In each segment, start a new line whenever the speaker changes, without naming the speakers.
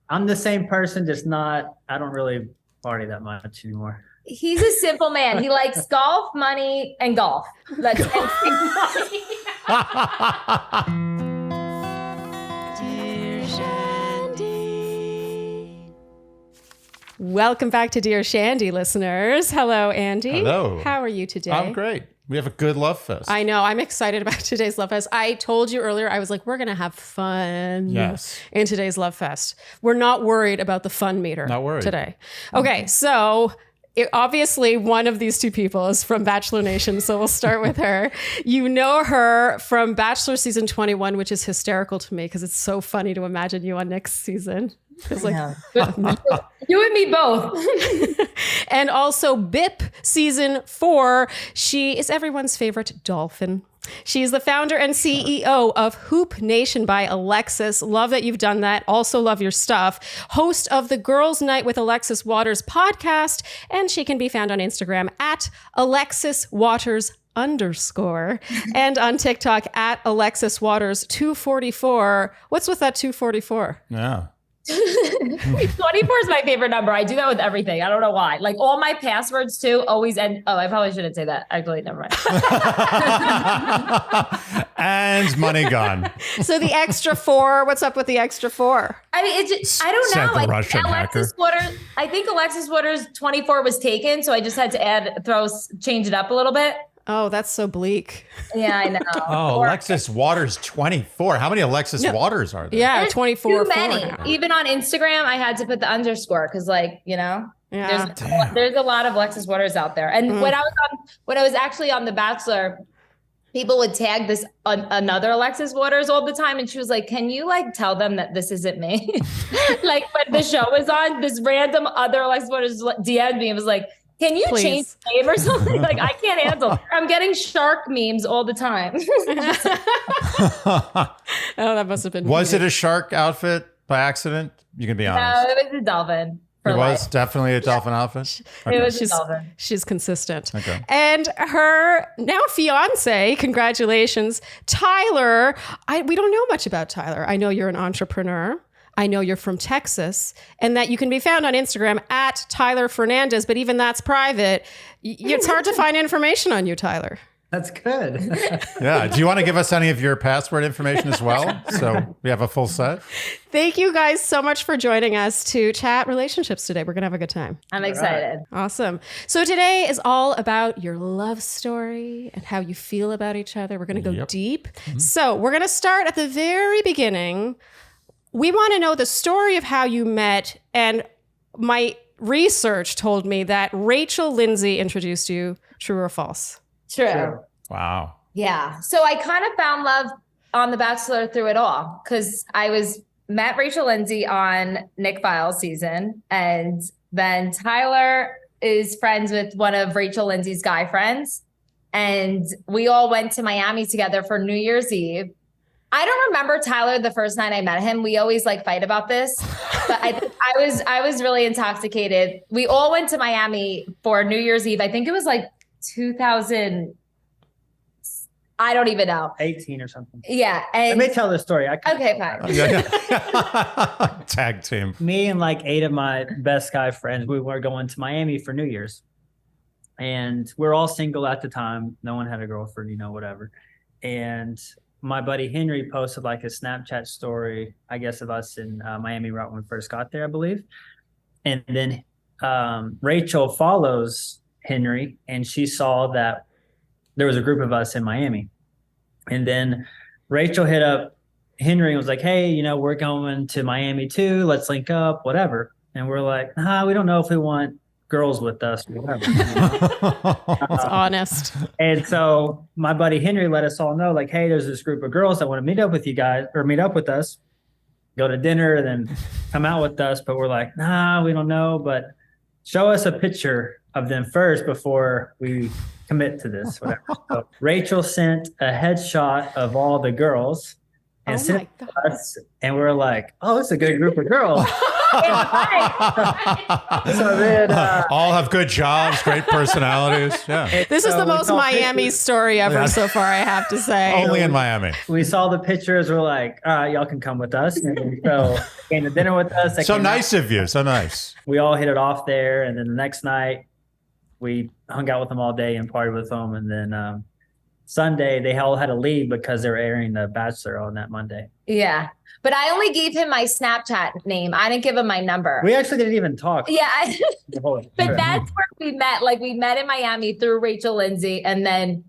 I'm the same person, just not. I don't really party that much anymore.
He's a simple man. He likes golf, money, and golf. That's
Dear Shandy. Welcome back to Dear Shandy, listeners. Hello, Andy.
Hello.
How are you today?
I'm great. We have a good love fest.
I know. I'm excited about today's Love Fest. I told you earlier, I was like, we're going to have fun in today's Love Fest. We're not worried about the fun meter today. Okay, so obviously one of these two people is from Bachelor Nation, so we'll start with her. You know her from Bachelor Season 21, which is hysterical to me because it's so funny to imagine you on next season. It's like
you and me both.
And also BIP Season 4. She is everyone's favorite dolphin. She's the founder and CEO of Hoop Nation by Alexis. Love that you've done that. Also love your stuff. Host of the Girls Night with Alexis Waters podcast. And she can be found on Instagram at Alexis Waters _, and on TikTok at Alexis Waters 244. What's with that 244?
Yeah.
24 is my favorite number. I do that with everything. I don't know why. Like all my passwords too always end. Oh, I probably shouldn't say that. Actually, never mind.
And money gone.
So the extra 4, what's up with the extra 4?
I mean, it's just, I don't know.
The Russian
Alexis Waters, I think Alexis Waters 24 was taken. So I just had to change it up a little bit.
Oh, that's so bleak.
Yeah, I know.
Oh, Alexis Waters 24. How many Alexis Waters are there?
Yeah,
There's
24.
Too many. Even on Instagram, I had to put the underscore because, like, you know, there's a lot of Alexis Waters out there. And when I was actually on The Bachelor, people would tag this another Alexis Waters all the time, and she was like, "Can you like tell them that this isn't me?" Like when the show was on, this random other Alexis Waters DM'd me and was like, "Can you change the name or something?" Like, I can't handle it. I'm getting shark memes all the time.
Oh, that must have been.
Was it a shark outfit by accident? You can be honest.
No, it was a dolphin.
It was definitely a dolphin outfit?
Okay. It was a dolphin.
She's consistent.
Okay.
And her now fiance, congratulations, Tyler. We don't know much about Tyler. I know you're an entrepreneur. I know you're from Texas, and that you can be found on Instagram at Tyler Fernandez, but even that's private. It's hard to find information on you, Tyler.
That's good.
Yeah. Do you want to give us any of your password information as well? So we have a full set.
Thank you guys so much for joining us to chat relationships today. We're going to have a good time.
I'm excited.
Awesome. So today is all about your love story and how you feel about each other. We're going to go deep. Mm-hmm. So we're going to start at the very beginning. We want to know the story of how you met, and my research told me that Rachel Lindsay introduced you. True or false?
True.
Wow.
Yeah. So I kind of found love on The Bachelor through it all because met Rachel Lindsay on Nick Vile's season, and then Tyler is friends with one of Rachel Lindsay's guy friends, and we all went to Miami together for New Year's Eve. I don't remember Tyler the first night I met him. We always like fight about this, but I was really intoxicated. We all went to Miami for New Year's Eve. I think it was like 2000. I don't even know.
18 or something.
Yeah. And
Let me tell the story.
Okay, fine.
Tag team.
Me and like 8 of my best guy friends, we were going to Miami for New Year's. And we're all single at the time. No one had a girlfriend, whatever. And my buddy Henry posted like a Snapchat story, I guess, of us in Miami right when we first got there, I believe. And then Rachel follows Henry, and she saw that there was a group of us in Miami. And then Rachel hit up Henry and was like, "Hey, we're going to Miami too. Let's link up, whatever." And we're like, "Nah, we don't know if we want girls with us." Whatever.
It's honest.
And so my buddy Henry let us all know, like, "Hey, there's this group of girls that want to meet up with you guys, or meet up with us, go to dinner, then come out with us." But we're like, "Nah, we don't know, but show us a picture of them first before we commit to this," whatever. So Rachel sent a headshot of all the girls and sent it to us, and we're like, "Oh, it's a good group of girls." So then,
all have good jobs, great personalities. Yeah.
This is
so
the
we
most
saw
Miami
pictures.
story ever so far, I have to say.
Only in Miami.
We saw the pictures. We're like, all right, y'all can come with us. And so they came to dinner with us. They
So
came
nice
out.
of you. So nice.
We all hit it off there. And then the next night, we hung out with them all day and partied with them. And then Sunday, they all had to leave because they were airing The Bachelor on that Monday.
Yeah. But I only gave him my Snapchat name. I didn't give him my number.
We actually didn't even talk.
Yeah.
the whole
But
trip.
that's where we met. Like we met in Miami through Rachel Lindsay. And then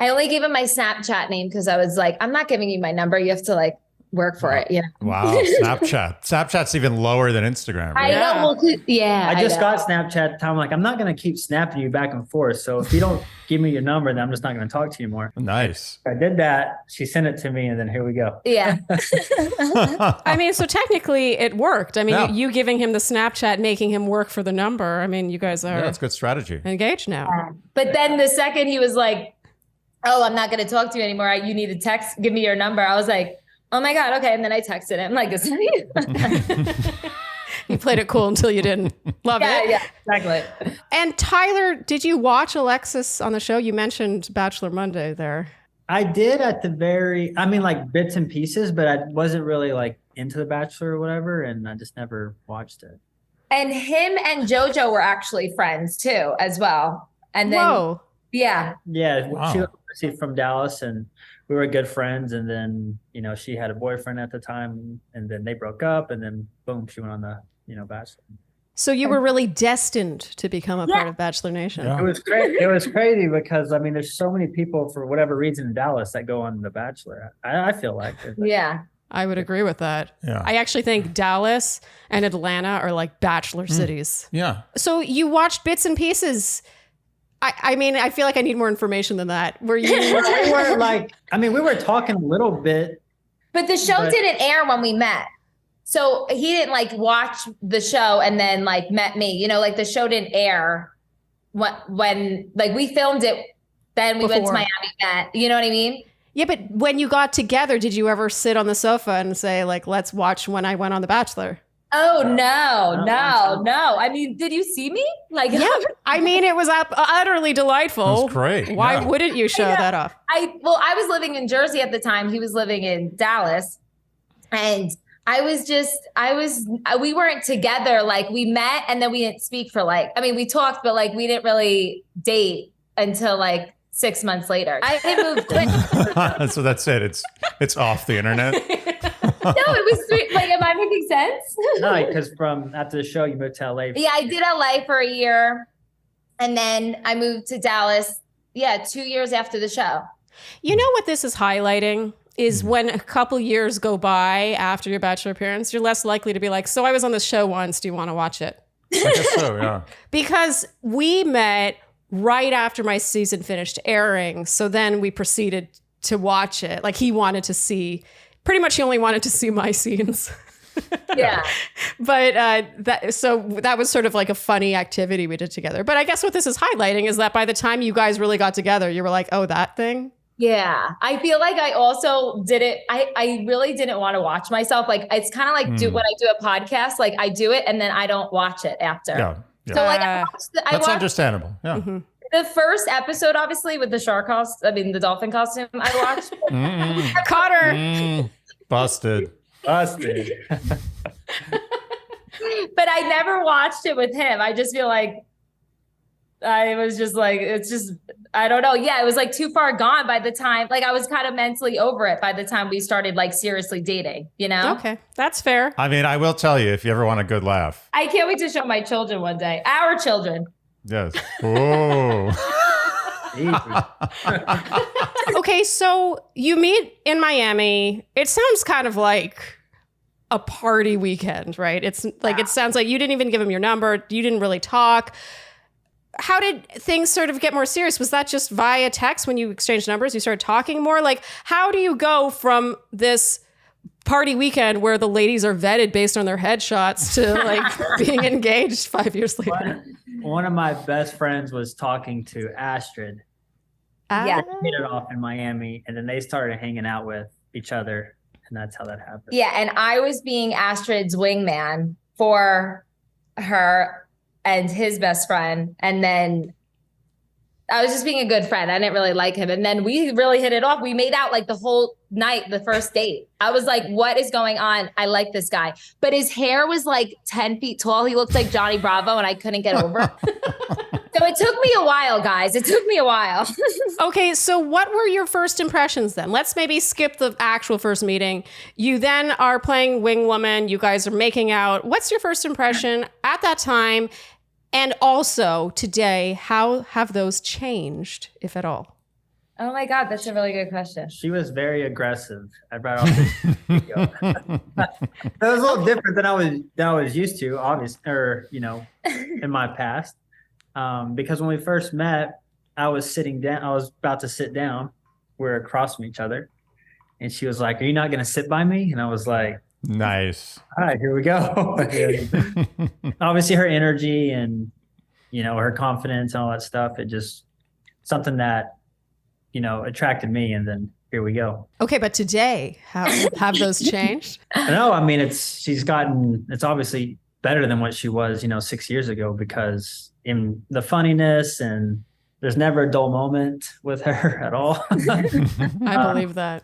I only gave him my Snapchat name because I was like, I'm not giving you my number. You have to like work for it, you know?
Wow. Snapchat. Snapchat's even lower than Instagram.
I
Right?
know. Well, yeah.
I just
know.
got Snapchat. I'm like, I'm not going to keep snapping you back and forth. So if you don't give me your number, then I'm just not going to talk to you more.
Nice.
I did that. She sent it to me, and then here we go.
Yeah.
I mean, so technically it worked. I mean,
Yeah.
you giving him the Snapchat, making him work for the number. I mean, you guys are
Yeah, that's good strategy.
engaged now.
But then the second he was like, oh, I'm not going to talk to you anymore. You need to text, give me your number. I was like, oh my God. Okay. And then I texted him like, is that you?
You played it cool until you didn't. Love it.
Yeah, exactly.
And Tyler, did you watch Alexis on the show? You mentioned Bachelor Monday there.
I did at the like bits and pieces, but I wasn't really like into The Bachelor or whatever. And I just never watched it.
And him and JoJo were actually friends too, as well. And then,
Whoa.
yeah.
Yeah.
Wow.
She was from Dallas, and we were good friends. And then, she had a boyfriend at the time, and then they broke up, and then boom, she went on the, Bachelor.
So you were really destined to become a part of Bachelor Nation.
Yeah.
It was great. It was crazy because there's so many people for whatever reason in Dallas that go on The Bachelor. I feel like
Yeah.
I would agree with that.
Yeah.
I actually think Dallas and Atlanta are like Bachelor cities.
Yeah.
So you watched bits and pieces. I mean, I feel like I need more information than that. Were you?
we were like, we were talking a little bit.
But the show
But-
didn't air when we met. So he didn't like watch the show and then like met me, like the show didn't air when like we filmed it. Then we went to
Before.
Miami, met, you know what I mean?
Yeah, but when you got together, did you ever sit on the sofa and say, like, let's watch when I went on The Bachelor?
Oh, no.
No.
I mean, did you see me? Like,
Yeah. I mean, it was utterly delightful.
That's great.
Why
Yeah.
wouldn't you show that off?
I was living in Jersey at the time. He was living in Dallas. And we weren't together. Like we met and then we didn't speak for we talked, but like we didn't really date until like 6 months later. I had moved quick.
So that's it. It's off the internet.
No, it was sweet. Like, am I making sense?
No, because from after the show, you moved to LA.
Yeah, I did LA for a year. And then I moved to Dallas. Yeah, 2 years after the show.
You know what this is highlighting is when a couple years go by after your Bachelor appearance, you're less likely to be like, so I was on this show once. Do you want to watch it?
I guess so, yeah.
Because we met right after my season finished airing. So then we proceeded to watch it. Like he wanted to see, pretty much he only wanted to see my scenes.
Yeah.
But that was sort of like a funny activity we did together. But I guess what this is highlighting is that by the time you guys really got together, you were like, oh, that thing?
Yeah. I feel like I also did it. I really didn't want to watch myself. Like it's kind of like when I do a podcast, like I do it and then I don't watch it after.
Yeah.
So like I
That's
watched
understandable. Yeah.
Mm-hmm.
the first episode, obviously with the the dolphin costume I watched.
Caught her.
Busted.
Busted.
But I never watched it with him. I just feel like I was just like, it's just, I don't know. Yeah, it was like too far gone by the time, like I was kind of mentally over it by the time we started like seriously dating, you know?
Okay, that's fair.
I mean, I will tell you if you ever want a good laugh.
I can't wait to show my children one day. Our children.
Yes. Oh.
Okay, so you meet in Miami. It sounds kind of like a party weekend, right? It's like, it sounds like you didn't even give him your number. You didn't really talk. How did things sort of get more serious? Was that just via text when you exchanged numbers? You started talking more? Like, how do you go from this party weekend where the ladies are vetted based on their headshots to like being engaged 5 years later?
One of my best friends was talking to Astrid.
Yeah.
Hit it off in Miami, and then they started hanging out with each other. And that's how that happened.
Yeah, and I was being Astrid's wingman for her and his best friend. And then I was just being a good friend. I didn't really like him. And then we really hit it off. We made out like the whole night, the first date. I was like, what is going on? I like this guy. But his hair was like 10 feet tall. He looked like Johnny Bravo and I couldn't get over it. So it took me a while, guys. It took me a while.
Okay, so what were your first impressions then? Let's maybe skip the actual first meeting. You then are playing wing woman. You guys are making out. What's your first impression at that time? And also today, how have those changed, if at all?
Oh my God, that's a really good question.
She was very aggressive. I brought off That was a little different than I was used to, obviously, or in my past. Because when we first met, I was sitting down. I was about to sit down. We're across from each other, and she was like, "Are you not going to sit by me?" And I was like,
Nice.
"All right, here we go." Obviously, her energy and her confidence and all that stuff. It just something that attracted me, and then here we go.
Okay, but today, how have those changed?
No, I mean it's obviously better than what she was 6 years ago, because in the funniness, and there's never a dull moment with her at all.
I believe that.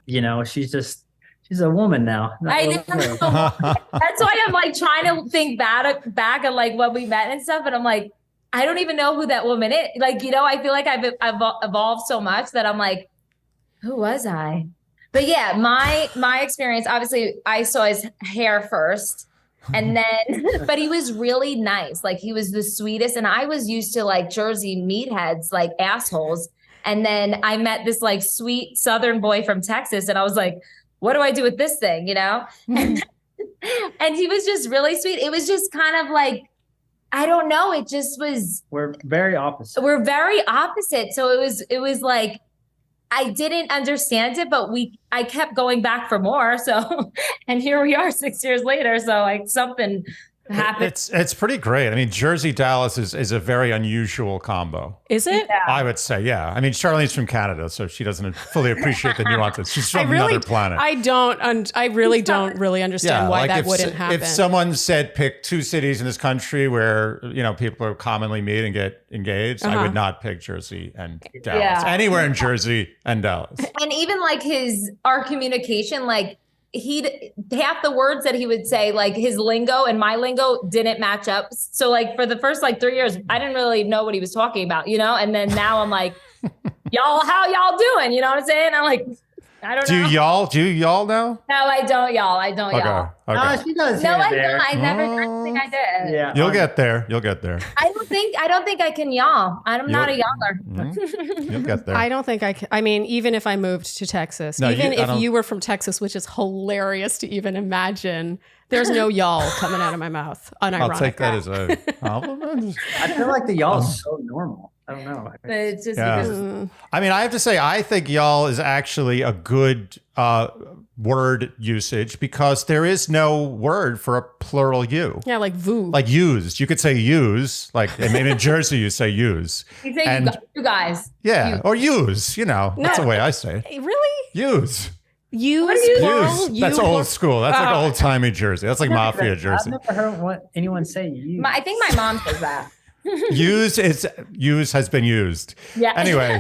She's a woman now.
I know. That's why I'm like trying to think back at like when we met and stuff. And I'm like, I don't even know who that woman is. Like, I feel like I've evolved so much that I'm like, who was I? But yeah, my experience, obviously I saw his hair first. And then, but he was really nice. Like he was the sweetest. And I was used to like Jersey meatheads, like assholes. And then I met this like sweet Southern boy from Texas. And I was like, what do I do with this thing? And he was just really sweet. It was just kind of like, I don't know. It just was.
We're very opposite.
We're very opposite. So it was like, I didn't understand it, but I kept going back for more. So, and here we are 6 years later. So like something happened.
It's pretty great. I mean, Jersey Dallas is a very unusual combo.
Is it?
Yeah.
I would say, yeah. I mean, Charlene's from Canada, so she doesn't fully appreciate the nuances. She's from another planet.
I really don't really understand why that wouldn't happen.
If someone said pick two cities in this country where people are commonly meet and get engaged, I would not pick Jersey and Dallas.
Yeah.
Anywhere in Jersey and Dallas.
And even like our communication, like half the words that he would say, like his lingo and my lingo didn't match up. So like for the first like 3 years, I didn't really know what he was talking about, and then now I'm like, y'all, how y'all doing? You know what I'm saying? I'm like, I don't know.
Do y'all now?
No, I don't, y'all. I don't, y'all.
Okay.
Oh, she does.
No, I
there.
don't. I never. I don't think I did.
Yeah,
You'll get there. You'll get there.
I don't think I can y'all. I'm not a yaller.
You'll get there.
I don't think I can. I mean, even if I moved to Texas, if you were from Texas, which is hilarious to even imagine, there's no y'all coming out of my mouth. Unironically.
I'll take that as a compliment.
I feel like the y'all's so normal. I don't know.
It's just
Yeah. I mean, I have to say, I think y'all is actually a good word usage, because there is no word for a plural you.
Yeah, like vous.
Like used. You could say use. Like maybe in Jersey you say use.
You say you guys.
Yeah. Or use. That's the way I say it.
Really?
Use.
Use plural.
Use. That's old school. That's like old timey Jersey. That's like mafia Jersey.
I've never heard anyone say you.
I think my mom says that.
Use has been used.
Yeah.
Anyway,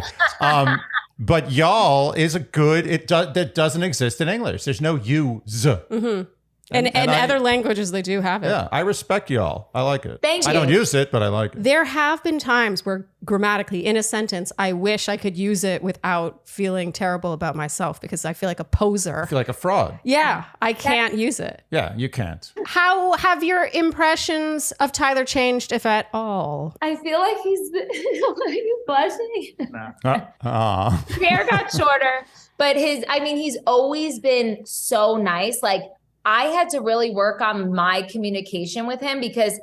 but y'all is a good. That doesn't exist in English. There's no use.
Mm-hmm. And other languages, they do have it.
Yeah, I respect y'all. I like it.
Thank you.
I don't use it, but I like it.
There have been times where grammatically in a sentence, I wish I could use it without feeling terrible about myself, because I feel like a poser.
I feel like a fraud.
Yeah, I can't use it.
Yeah, you can't.
How have your impressions of Tyler changed, if at all?
I feel like are you blushing? His hair got shorter, but he's always been so nice. Like, I had to really work on my communication with him, because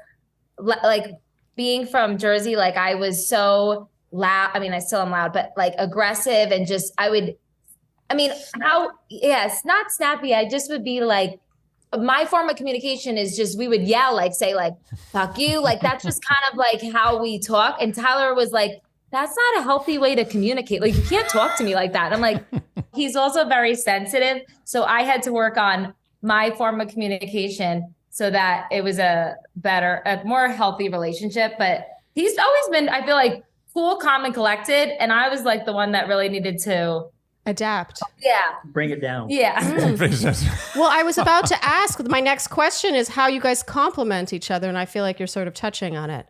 like being from Jersey, like I was so loud. I mean, I still am loud, but like aggressive, and just, not snappy. I just would be like, my form of communication is just, we would yell, like say like, fuck you. Like, that's just kind of like how we talk. And Tyler was like, that's not a healthy way to communicate. Like, you can't talk to me like that. I'm like, he's also very sensitive. So I had to work on my form of communication so that it was a more healthy relationship. But he's always been, I feel like, cool, calm, and collected. And I was like the one that really needed to
adapt.
Yeah.
Bring it down.
Yeah.
Well, I was about to ask, my next question is how you guys complement each other. And I feel like you're sort of touching on it.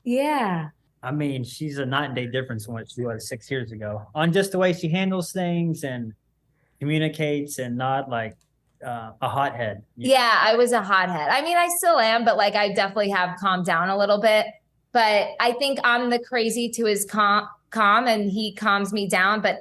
Yeah.
I mean, she's a night and day difference from what she was 6 years ago on just the way she handles things and communicates and not like a hothead.
Yeah, I was a hothead. I mean, I still am, but like I definitely have calmed down a little bit. But I think I'm the crazy to his calm and he calms me down. But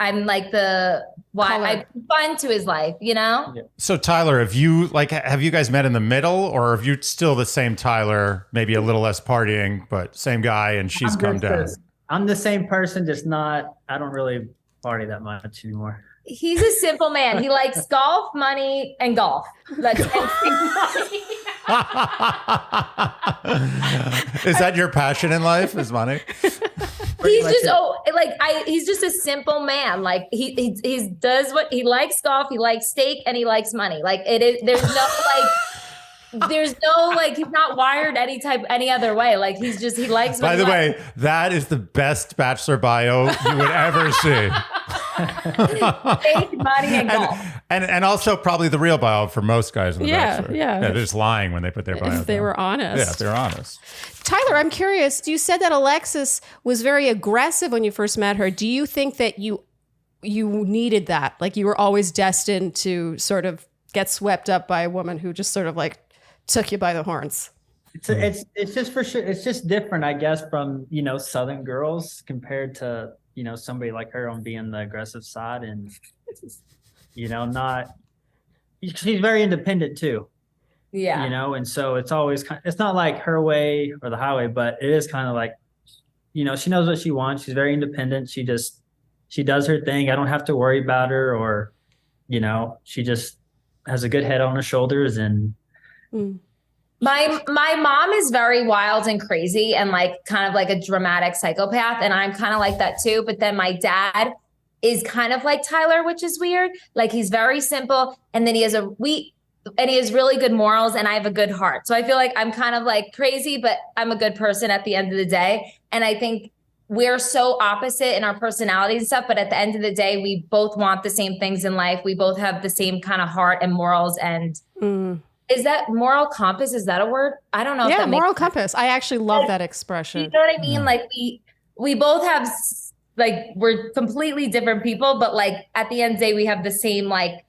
I'm like I'm fun to his life, you know?
Yeah.
So Tyler, have you guys met in the middle, or have you still the same Tyler, maybe a little less partying, but same guy, and she's come down?
I'm the same person, just not, I don't really party that much anymore.
He's a simple man. He likes golf, money, and golf. That's
Is that your passion in life? Is money?
He's just he's just a simple man. Like he does what he likes: golf, he likes steak, and he likes money. Like it is. There's no he's not wired any other way. Like he likes.
By the way, that is the best Bachelor bio you would ever see.
Steak, money, and golf.
And also probably the real bio for most guys in the Bachelor.
Yeah.
They're just lying when they put their bio.
If they were honest.
Yeah, if they're honest.
Tyler, I'm curious. You said that Alexis was very aggressive when you first met her. Do you think that you needed that? Like you were always destined to sort of get swept up by a woman who just sort of like took you by the horns?
It's just for sure. It's just different, I guess, from, Southern girls compared to, somebody like her on being the aggressive side and, she's very independent too.
Yeah.
And so it's always it's not like her way or the highway, but it is kind of like, she knows what she wants. She's very independent. She does her thing. I don't have to worry about her or, she just has a good head on her shoulders and.
My mom is very wild and crazy and like kind of like a dramatic psychopath. And I'm kind of like that too. But then my dad is kind of like Tyler, which is weird. Like he's very simple. And then he has really good morals and I have a good heart. So I feel like I'm kind of like crazy, but I'm a good person at the end of the day. And I think we're so opposite in our personalities and stuff. But at the end of the day, we both want the same things in life. We both have the same kind of heart and morals. And is that moral compass? Is that a word? I don't know.
Yeah,
if that
moral
makes sense.
compass. I actually love that expression.
You know what I mean? Yeah. Like we both have we're completely different people, but like at the end of the day, we have the same like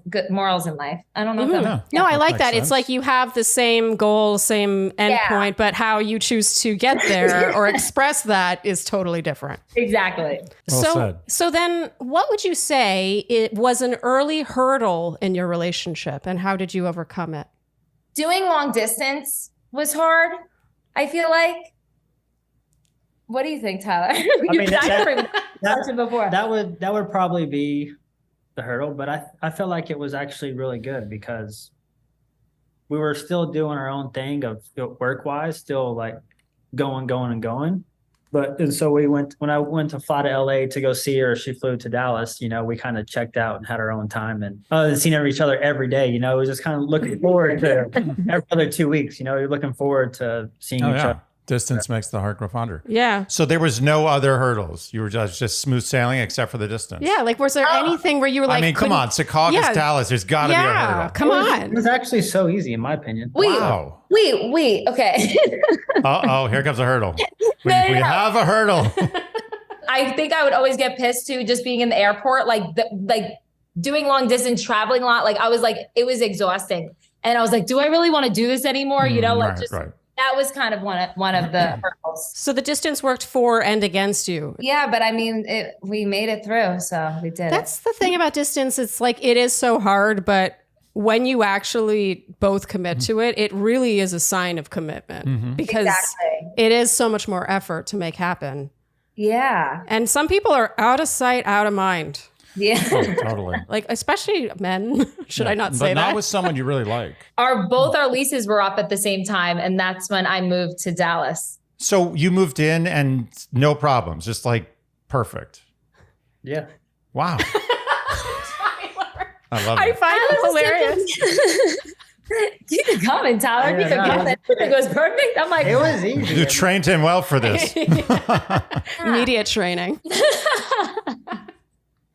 good morals in life. I don't know. If that
No, I like that.
Sense.
It's like you have the same goal, same endpoint, but how you choose to get there or express that is totally different.
Exactly.
Well said.
So then what would you say it was an early hurdle in your relationship and how did you overcome it?
Doing long distance was hard, I feel like. What do you think, Tyler?
I mean,
before.
That would probably be the hurdle, but I feel like it was actually really good because we were still doing our own thing of work wise, still like going. And so when I went to fly to LA to go see her, she flew to Dallas, we kind of checked out and had our own time and seeing each other every day, we were just kind of looking forward to every other 2 weeks, you're looking forward to seeing each other.
Distance makes the heart grow fonder.
Yeah.
So there was no other hurdles. You were just smooth sailing except for the distance.
Yeah. Like, was there anything where you were like,
I mean, come on, Secaucus, Dallas, there's got to be a hurdle.
Come on.
It was actually so easy, in my opinion.
Wow.
Wait. Okay.
Uh-oh, here comes a hurdle. We have a hurdle.
I think I would always get pissed too, just being in the airport, like doing long distance, traveling a lot. Like I was like, it was exhausting. And I was like, do I really want to do this anymore? Right. That was kind of one of the hurdles.
So the distance worked for and against you.
Yeah, but I mean, we made it through, so we did.
That's the thing about distance. It's like it is so hard, but when you actually both commit to it, it really is a sign of commitment because it is so much more effort to make happen. Yeah. And some people are out of sight, out of mind.
Yeah.
Oh, totally.
Like, especially men. Should I not say that?
But not with someone you really like.
Both our leases were up at the same time, and that's when I moved to Dallas.
So you moved in and no problems, just like perfect.
Yeah.
Wow.
Tyler.
I love
I
it.
find it hilarious.
Keep it coming, Tyler.
Yeah,
Keep it
no,
coming. It goes perfect. I'm like,
It was easy.
You trained him well for this.
Media training.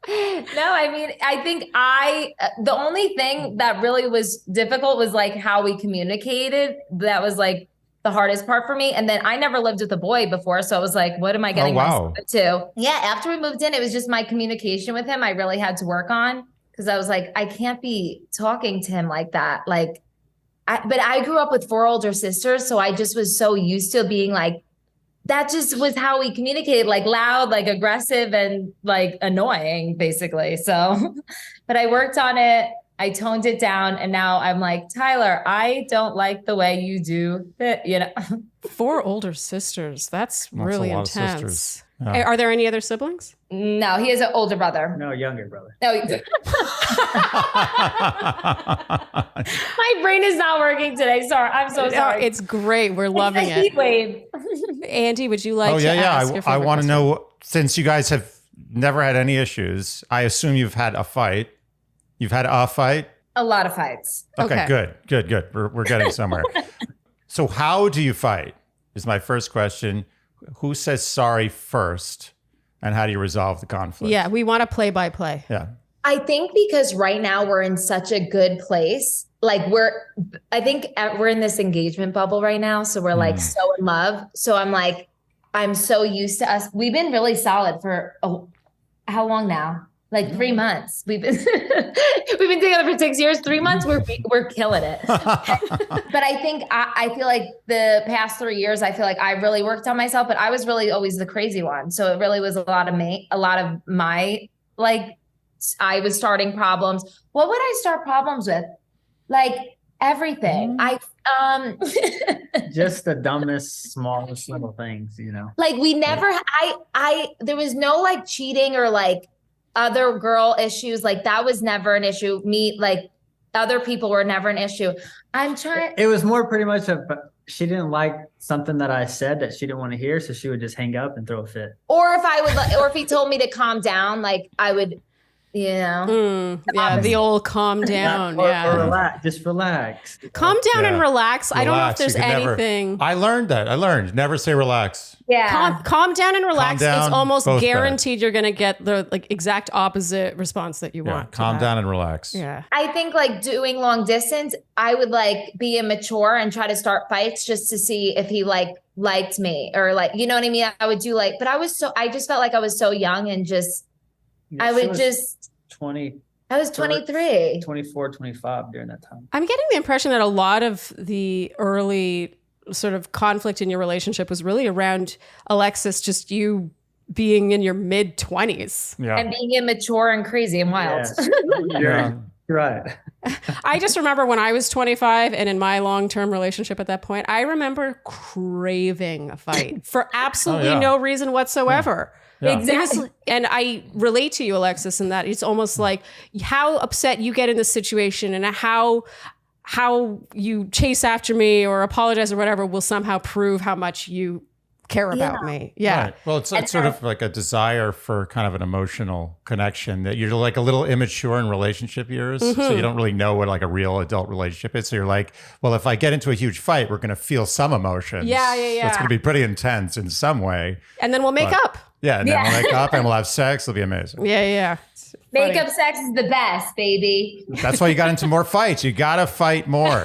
No, I mean, I think the only thing that really was difficult was like how we communicated. That was like the hardest part for me. And then I never lived with a boy before. So I was like, what am I getting
wow.
myself to? Yeah. After we moved in, it was just my communication with him. I really had to work on because I was like, I can't be talking to him like that. Like, but I grew up with 4 older sisters. So I just was so used to being like, that just was how we communicated, like loud, like aggressive, and like annoying, basically. So, but I worked on it. I toned it down. And now I'm like, Tyler, I don't like the way you do it,
4 older sisters. That's really
a lot of
intense.
sisters. Yeah.
Are there any other siblings?
No, he has an older brother.
No, younger brother.
No, my brain is not working today. Sorry. I'm so
No,
sorry.
it's great. We're loving
It's a heat
it.
wave.
Andy, would you like
Oh,
to
yeah.
ask your
I
favorite
want to
question?
know, since you guys have never had any issues, I assume you've had a fight. You've had a fight?
A lot of fights.
Okay,
Okay.
good. We're getting somewhere. So how do you fight is my first question. Who says sorry first? And how do you resolve the conflict?
Yeah, we want to play by play.
Yeah.
I think because right now we're in such a good place. Like I think we're in this engagement bubble right now. So we're like so in love. So I'm like, I'm so used to us. We've been really solid for how long now? Like 3 months. We've been together for 6 years. 3 months, we're killing it. But I think I feel like the past 3 years, I feel like I really worked on myself, but I was really always the crazy one. So it really was a lot of my, like, I was starting problems. What would I start problems with? Like everything.
Just the dumbest, smallest little things,
Like we never, there was no like cheating or like other girl issues. Like that was never an issue. Like other people were never an issue. I'm trying.
It was more pretty much she didn't like something that I said that she didn't want to hear, so she would just hang up and throw a fit.
Or if he told me to calm down, like I would,
Yeah, the old calm down.
Or
Yeah.
relax, just relax.
Calm down and relax. I don't know if
Relax. You
there's
could never-
anything.
I learned that. I learned. Never say relax.
Yeah.
Calm down and relax.
down,
It's almost
both bad.
guaranteed you're going to get the like exact opposite response that you
Yeah.
want. to
Calm
that.
down and relax.
Yeah.
I think like doing long distance, I would like be immature and try to start fights just to see if he like liked me or like, you know what I mean? I would do like, but I just felt like I was so young and just, I
She
would
was
just,
20,
I was 23.
24, 25 during that time.
I'm getting the impression that a lot of the early sort of conflict in your relationship was really around Alexis, just you being in your mid 20s.
Yeah.
And being immature and crazy and wild.
Yes. You're right.
I just remember when I was 25 and in my long-term relationship at that point, I remember craving a fight for absolutely no reason whatsoever.
Yeah.
Exactly.
And I relate to you, Alexis, in that it's almost like how upset you get in this situation and how you chase after me or apologize or whatever will somehow prove how much you care about me. Yeah.
Right. Well, it's sort of like a desire for kind of an emotional connection that you're like a little immature in relationship years. So you don't really know what like a real adult relationship is. So you're like, well, if I get into a huge fight, we're going to feel some emotions.
Yeah.
So it's going to be pretty intense in some way.
And then we'll make up.
Yeah. And then we'll make up and we'll have sex. It'll be amazing.
Yeah. It's
Makeup
funny.
sex is the best, baby.
That's why you got into more fights. You got to fight more.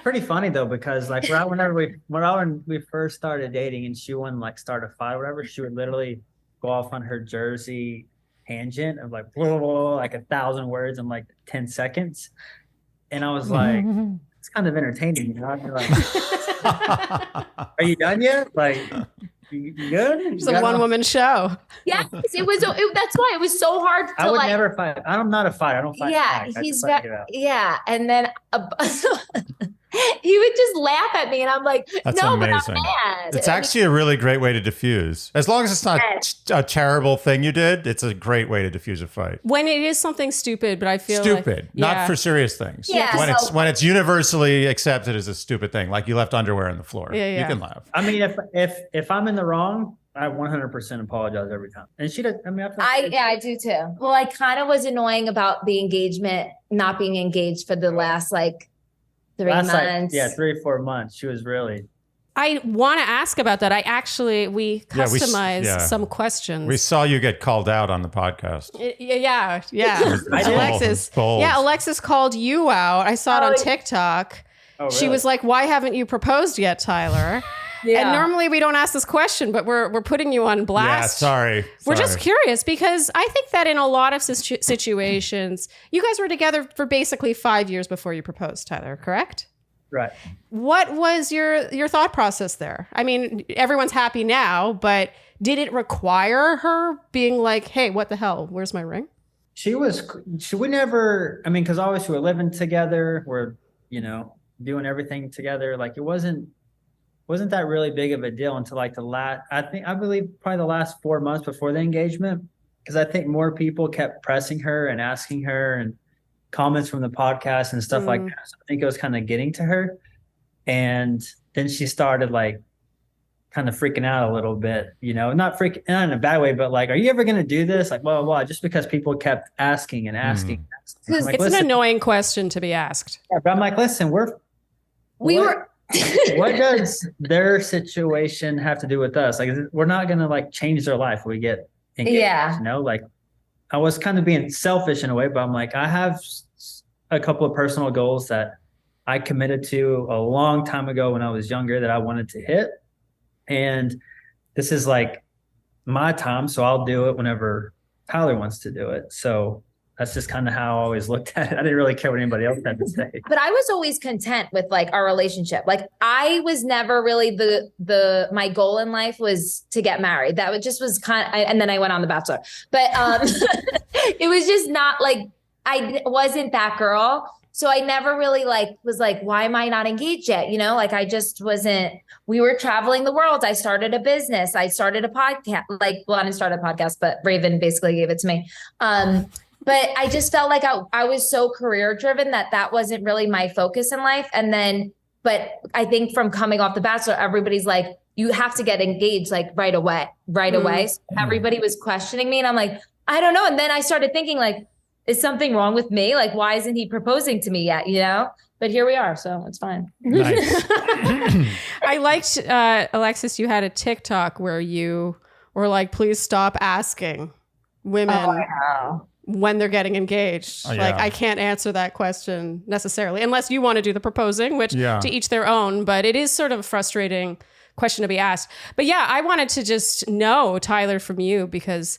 Pretty funny though, because like when we first started dating and she wouldn't like start a fight or whatever, she would literally go off on her Jersey tangent of like blah, blah, blah, like 1,000 words in like 10 seconds. And I was like, it's kind of entertaining, I'd be like, are you done yet? Like, you good?
It's a one-woman show.
Yes, that's why it was so hard to
I would
like.
never fight. I'm not a fighter. I don't fight.
Yeah,
back. I
he's
just let it get out.
yeah, and then he would just laugh at me, and I'm like,
That's
no,
amazing.
but I'm mad.
It's actually a really great way to diffuse. As long as it's not
Yes.
a terrible thing you did, it's a great way to diffuse a fight.
When it is something stupid, but I feel
Stupid,
like,
not for serious things.
Yeah,
When it's universally accepted as a stupid thing, like you left underwear on the floor,
Yeah.
you can laugh.
I mean, if I'm in the wrong I 100% apologize every time. And she does. I mean,
I do too. Well, I kind of was annoying about the engagement, not being engaged for the last like 3 months.
3 or 4 months. She was really.
I want to ask about that. We customized some questions.
We saw you get called out on the podcast.
Yeah.
Alexis. Bold.
Yeah, Alexis called you out. I saw it on TikTok.
Oh, really?
She was like, "Why haven't you proposed yet, Tyler?"
Yeah.
And normally we don't ask this question, but we're putting you on blast.
Yeah, sorry.
We're just curious because I think that in a lot of situations, you guys were together for basically 5 years before you proposed, Tyler, correct?
Right.
What was your thought process there? I mean, everyone's happy now, but did it require her being like, "Hey, what the hell? Where's my ring?"
We never, I mean, because always we were living together. We're, doing everything together. Like it wasn't that really big of a deal until like I believe probably the last 4 months before the engagement, because I think more people kept pressing her and asking her and comments from the podcast and stuff like that. So I think it was kind of getting to her. And then she started like kind of freaking out a little bit, not in a bad way, but like, are you ever going to do this? Like, blah, blah, blah, just because people kept asking and asking.
Because
like,
it's an annoying question to be asked.
Yeah, but I'm like, listen, what does their situation have to do with us? Like, we're not going to like change their life. We get engaged, like I was kind of being selfish in a way, but I'm like, I have a couple of personal goals that I committed to a long time ago when I was younger that I wanted to hit. And this is like my time. So I'll do it whenever Tyler wants to do it. So that's just kind of how I always looked at it. I didn't really care what anybody else had to say.
But I was always content with like our relationship. Like I was never really my goal in life was to get married. That was kind of, and then I went on The Bachelor. But it was just not like, I wasn't that girl. So I never really was like, why am I not engaged yet? Like I just wasn't, we were traveling the world. I started a business. I started a podcast, I didn't start a podcast, but Raven basically gave it to me. But I just felt like I was so career driven that wasn't really my focus in life. But I think from coming off The Bachelor, everybody's like, you have to get engaged like right away. So everybody was questioning me and I'm like, I don't know. And then I started thinking like, is something wrong with me? Like, why isn't he proposing to me yet? But here we are. So it's fine.
Nice.
I liked, Alexis, you had a TikTok where you were like, please stop asking women when they're getting engaged. Like, I can't answer that question necessarily, unless you want to do the proposing, which to each their own, but it is sort of a frustrating question to be asked. But yeah, I wanted to just know, Tyler, from you, because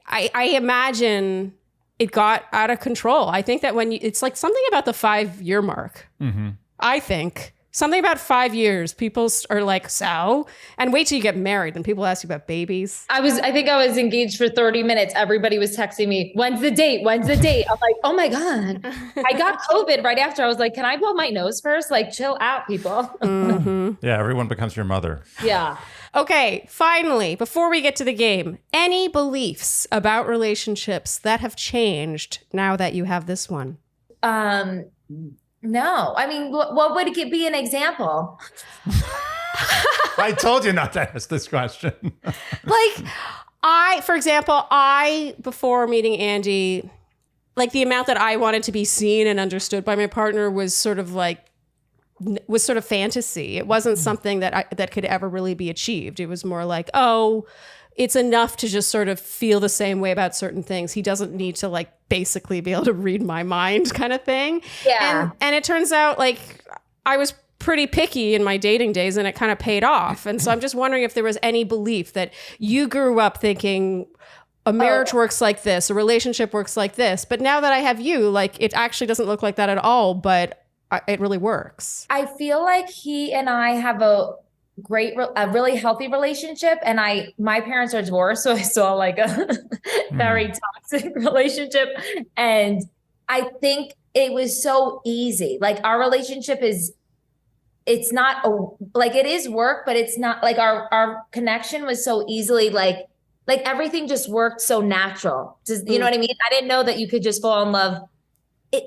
I imagine it got out of control. I think that it's like something about the 5-year mark. Mm-hmm. I think something about 5 years, people are like, and wait till you get married and people ask you about babies.
I think I was engaged for 30 minutes. Everybody was texting me, when's the date? I'm like, oh my God. I got COVID right after. I was like, can I blow my nose first? Like, chill out, people.
Mm-hmm.
Yeah, everyone becomes your mother.
Yeah.
Okay, finally, before we get to the game, any beliefs about relationships that have changed now that you have this one?
No. I mean, what would it be an example?
I told you not to ask this question.
For example, before meeting Andy, like the amount that I wanted to be seen and understood by my partner was sort of fantasy. It wasn't something that could ever really be achieved. It was more like, it's enough to just sort of feel the same way about certain things. He doesn't need to like basically be able to read my mind kind of thing.
Yeah.
And it turns out like I was pretty picky in my dating days and it kind of paid off. And so I'm just wondering if there was any belief that you grew up thinking a marriage works like this, a relationship works like this. But now that I have you, like it actually doesn't look like that at all, but it really works.
I feel like he and I have a really healthy relationship, and my parents are divorced, so I saw like a very toxic relationship, and I think it was so easy. Like our relationship it's not it is work, but it's not like our connection was so easily like everything just worked so natural. You know what I mean? I didn't know that you could just fall in love.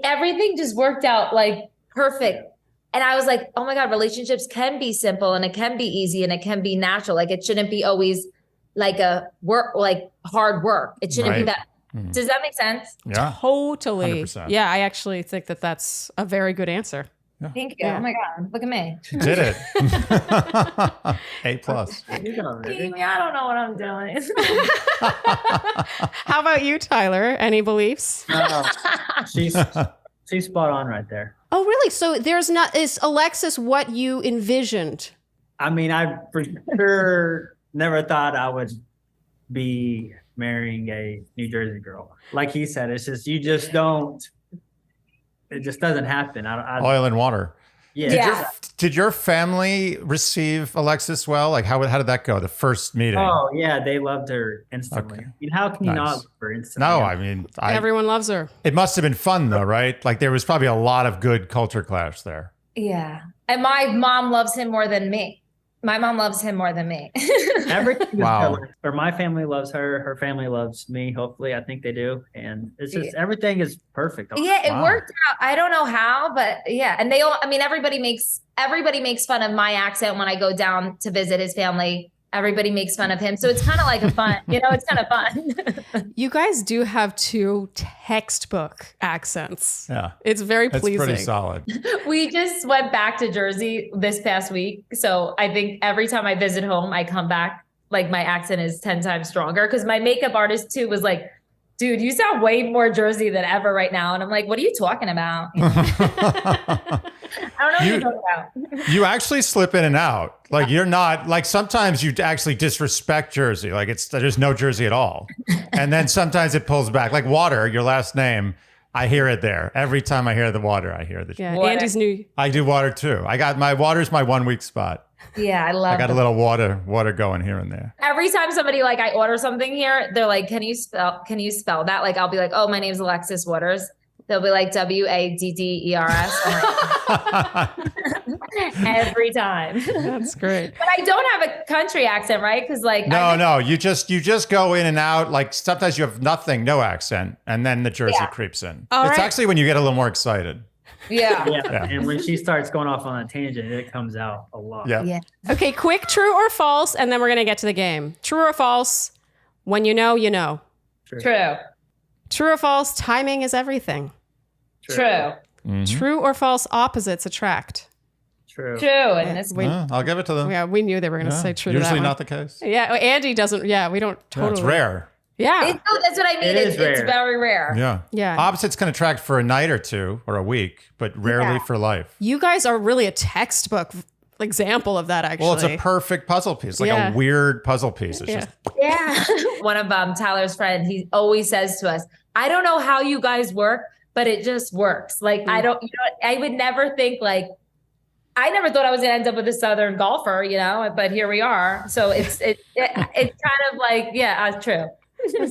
Everything just worked out like perfect. And I was like, oh my God, relationships can be simple and it can be easy and it can be natural. Like it shouldn't be always like a work, like hard work. It shouldn't be
Right.
that. Does that make sense?
Yeah.
Totally.
100%.
Yeah, I actually think that that's a very good answer.
Thank you.
Yeah.
Oh my God, look at me.
You did it. A+.
You got it.
Amy, I don't know what I'm doing.
How about you, Tyler? Any beliefs?
She's spot on right there.
Oh, really? So is Alexis what you envisioned?
I mean, I for sure never thought I would be marrying a New Jersey girl. Like he said, it's just, you just don't, it just doesn't happen.
Oil and water.
Yeah.
Did your family receive Alexis well? Like how did that go? The first meeting?
Oh yeah, they loved her instantly.
Okay.
I mean, how can you not
Nice.
love her instantly?
No, I mean,
Everyone loves her.
it must have been fun though, right? Like there was probably a lot of good culture clash there.
Yeah. And my mom loves him more than me. My mom loves him more than me.
Everything is
Wow.
good. Or my family loves her. Her family loves me. Hopefully, I think they do. And it's just everything is perfect.
Yeah, it
Wow.
worked out. I don't know how, but yeah. And they all, I mean, everybody makes fun of my accent when I go down to visit his family. Everybody makes fun of him. So it's kind of like a fun, it's kind of fun.
You guys do have two textbook accents.
Yeah.
It's very
That's
pleasing.
pretty solid.
We just went back to Jersey this past week. So I think every time I visit home, I come back, like my accent is 10 times stronger. Cause my makeup artist too was like, dude, you sound way more Jersey than ever right now. And I'm like, what are you talking about? I don't know what you're talking about.
You actually slip in and out. Like you're not like sometimes you actually disrespect Jersey. Like there's no Jersey at all. And then sometimes it pulls back. Like water, your last name, I hear it there. Every time I hear the water, I hear the
Yeah,
Water.
Andy's new.
I do water too. I got water's my 1 week spot.
Yeah, I love
I got a little water going here and there.
Every time somebody like I order something here, they're like, can you spell that? Like I'll be like, oh, my name's Alexis Waters. They'll be like WADDERS. Every time.
That's great.
But I don't have a country accent, right? Because like
No, you just go in and out. Like sometimes you have no accent, and then the Jersey creeps in.
All
it's
right.
actually when you get a little more excited.
Yeah.
Yeah. And when she starts going off on a tangent, it comes out a lot.
Yeah.
Yeah.
Okay, quick true or false, and then we're going to get to the game. True or false? When you know, you know.
True.
True or false? Timing is everything.
True.
Mhm.
True or false? Opposites attract.
True.
True. And this
I'll give it to them.
Yeah, we knew they were going to say true to that
Usually
one.
not the case.
Yeah, Andy doesn't. Yeah, we don't
Yeah,
totally.
it's rare.
Yeah.
that's what I mean.
It is
It's
rare.
very rare.
Yeah.
Yeah.
Opposites can attract for a night or two or a week, but rarely
Yeah.
for life.
You guys are really a textbook example of that, actually.
Well, it's a perfect puzzle piece, like
Yeah.
a weird puzzle piece. It's
Yeah.
just
Yeah. One of Tyler's friends, he always says to us, I don't know how you guys work, but it just works. Like, I don't, I would never think like, I never thought I was going to end up with a Southern golfer, but here we are. So it's kind of like, yeah, true.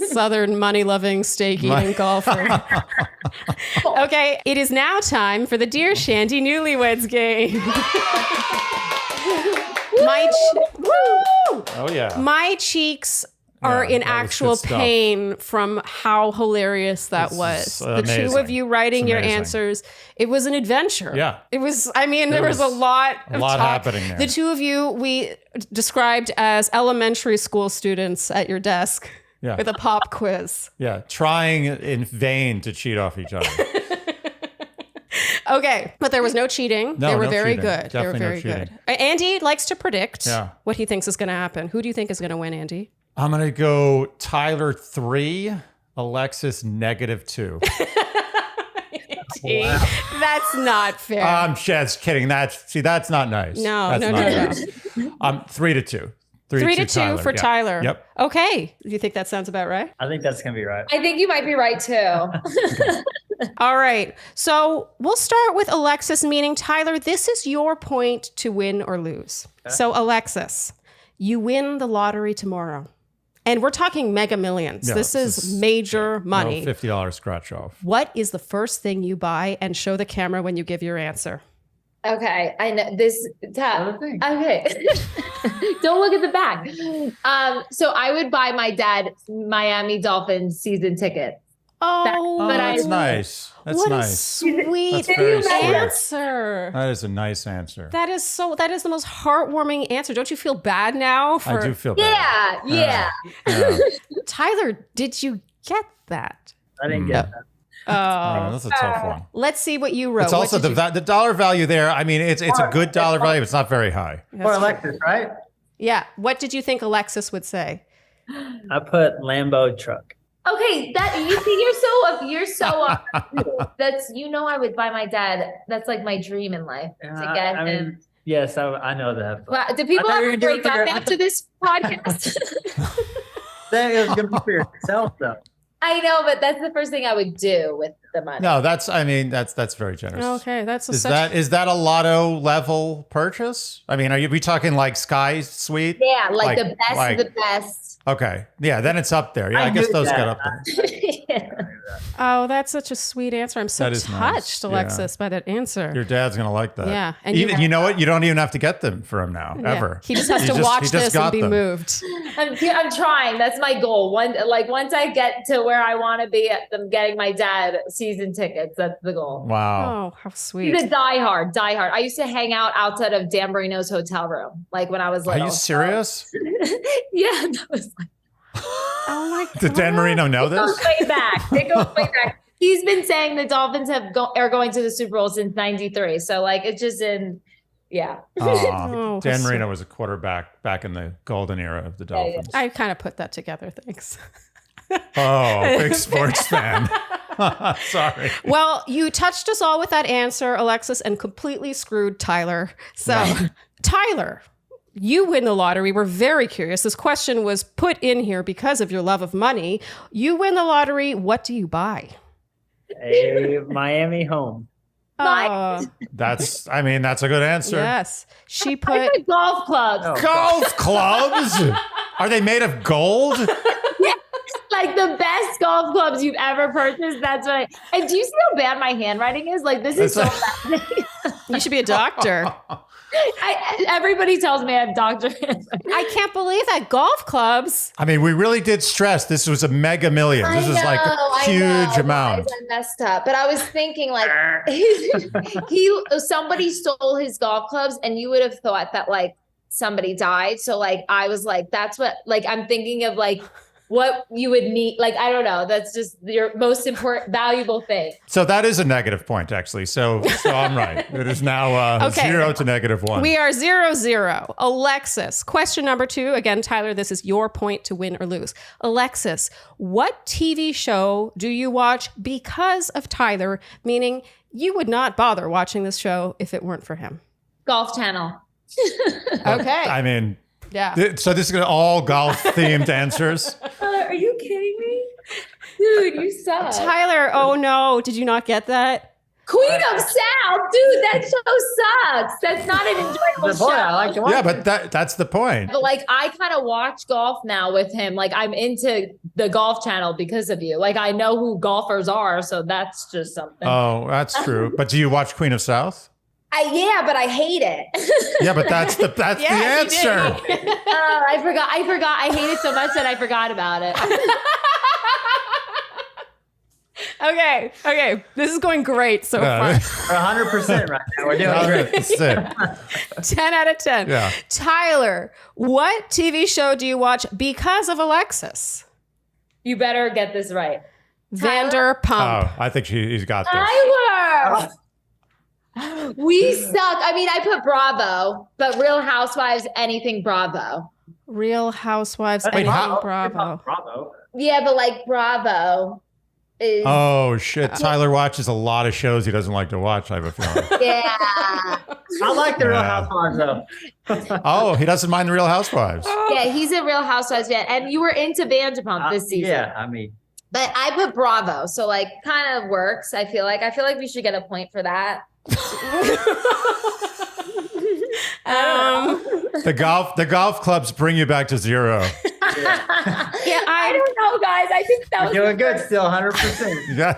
Southern money-loving, steak-eating golfer. Okay, it is now time for the Dear Shandy Newlyweds Game.
oh yeah.
My cheeks are
Yeah,
in
that was
actual
good stuff.
pain from how hilarious that
This
was.
is
The two of
amazing.
you writing
It's
your
amazing.
answers. It was an adventure.
Yeah.
It was, I mean, there was a
was
lot of talk.
happening there.
The two of you, we described as elementary school students at your desk
Yeah.
with a pop quiz.
Yeah. Trying in vain to cheat off each other.
Okay, but there was no cheating.
No,
they were
no
very
cheating.
good. They were
Definitely no
very
cheating.
good. Andy likes to predict
Yeah.
what he thinks is going to happen. Who do you think is going to win, Andy?
I'm gonna go Tyler 3, Alexis -2.
That's not fair.
I'm just kidding. That's not nice.
No,
That's
no,
not
no, no.
nice. 3-2.
3-2 for
yeah.
Tyler.
Yep.
Okay. Do you think that sounds about right?
I think that's going to be right.
I think you might be right too.
All right. So we'll start with Alexis, meaning Tyler, this is your point to win or lose. So Alexis, you win the lottery tomorrow. And we're talking mega millions.
Yeah,
this is major money.
No $50 scratch off.
What is the first thing you buy? And show the camera when you give your answer.
Okay, I know this.
thing.
Okay, don't look at the back. So I would buy my dad Miami Dolphins season ticket.
Oh,
But
that's
I-
nice. That's
what a
nice.
sweet
That's very sweet.
answer.
That is a nice answer.
That is the most heartwarming answer. Don't you feel bad now?
I do feel bad.
Yeah.
Yeah.
Tyler, did you get that?
I didn't get that.
Oh,
That's a tough one.
let's see what you wrote.
It's also
What did
the dollar value there. I mean, it's a good dollar value. It's not very high.
you-
For
That's true.
Alexis, right?
Yeah. What did you think Alexis would say?
I put Lambo truck.
Okay, that you see, you're so that's I would buy my dad. That's like my dream in life to get
I
him.
mean, yes, I know that. But
Wow, do people
I thought
have
you were
to
gonna do
break
it for
up
your-
after this podcast?
that is going to be for yourself, though.
I know, but that's the first thing I would do with the money.
No, that's very generous.
Okay, that's
Is that a lotto level purchase? I mean, are we talking like Sky Suite?
Yeah, like the best of the best.
Okay. Yeah, then it's up there. Yeah, I
I
guess
knew
those
that.
got up there.
Oh, that's such a sweet answer. I'm so
That is
touched,
nice.
Alexis, by that answer.
Your dad's gonna like that.
Yeah, and
Even you know what? You don't even have to get them for him now,
Yeah.
ever.
He just has
He
to
just-
watch
he just
this and
got
be
them.
moved.
I'm trying. That's my goal. Once I get to where I want to be at them getting my dad season tickets, that's the goal.
Wow.
Oh, how sweet.
He's a diehard. I used to hang out outside of Dan Marino's hotel room, like when I was
Are
little.
you serious?
Yeah, that was like,
Oh my god.
Did Dan Marino know
it goes
this?
way back. It goes way back. He's been saying the Dolphins are going to the Super Bowl since '93. So like it's just yeah.
Oh,
Dan
how
Marino was a quarterback back in the golden era of the
Yeah, yeah.
Dolphins.
I kind of put that together. Thanks.
Oh, big sports fan. Sorry.
Well, you touched us all with that answer, Alexis, and completely screwed Tyler. So, Tyler, you win the lottery. We're very curious. This question was put in here because of your love of money. You win the lottery. What do you buy?
A Miami home.
Oh,
That's a good answer.
yes. She
I
put
put golf clubs.
Oh,
Golf clubs? Are they made of gold?
Like the best golf clubs you've ever purchased. That's what and do you see how bad my handwriting is? Like this is so bad.
you should be a doctor.
Everybody tells me I have doctor handwriting.
I can't believe that. Golf clubs.
I mean, we really did stress this was a mega million. This is like a huge amount.
Guys, I messed up, but I was thinking like somebody stole his golf clubs, and you would have thought that like somebody died. So like I was like, that's what like I'm thinking of like what you would need. Like I don't know. That's just your most important, valuable thing.
So that is a negative point, actually. So I'm right. It is now
Okay.
0 to -1.
We are 0-0. Alexis, question number 2. Again, Tyler, this is your point to win or lose. Alexis, what TV show do you watch because of Tyler? Meaning you would not bother watching this show if it weren't for him.
Golf Channel.
Okay.
I mean,
Yeah.
so this is all golf themed answers.
Are you kidding me? Dude, you suck.
Tyler, oh no, did you not get that?
Queen of South, dude, that show sucks. That's not an enjoyable
The
show.
point, I like to watch.
Yeah, but that's the point.
But like I kind of watch golf now with him. Like I'm into the Golf Channel because of you. Like I know who golfers are, so that's just something.
Oh, that's true. But do you watch Queen of South?
Yeah, but I hate it.
Yeah, but that's the
Yes, you
answer.
did.
I forgot. I hate it so much that I forgot about it.
Okay. This is going great so far.
We're 100% right now. We're doing great.
That's it.
10 out of 10.
Yeah.
Tyler, what TV show do you watch because of Alexis?
You better get this right.
Vanderpump.
Oh, I think he's got this.
Tyler. We suck. I mean, I put Bravo, but Real Housewives, anything Bravo.
Real Housewives.
Wait,
anything
how-
Bravo.
Bravo.
Yeah, but like Bravo is
Oh shit! Tyler watches a lot of shows he doesn't like to watch. I have a feeling.
yeah.
I like the Real
Yeah.
Housewives, though.
Oh, he doesn't mind the Real Housewives.
Yeah, he's a Real Housewives fan, and you were into Vanderpump this season.
Yeah, I mean,
But I put Bravo, so like kind of works. I feel like we should get a point for that.
The golf clubs bring you back to 0.
Yeah,
I don't know, guys. I think that was
you're doing good still, 100%.
Yeah.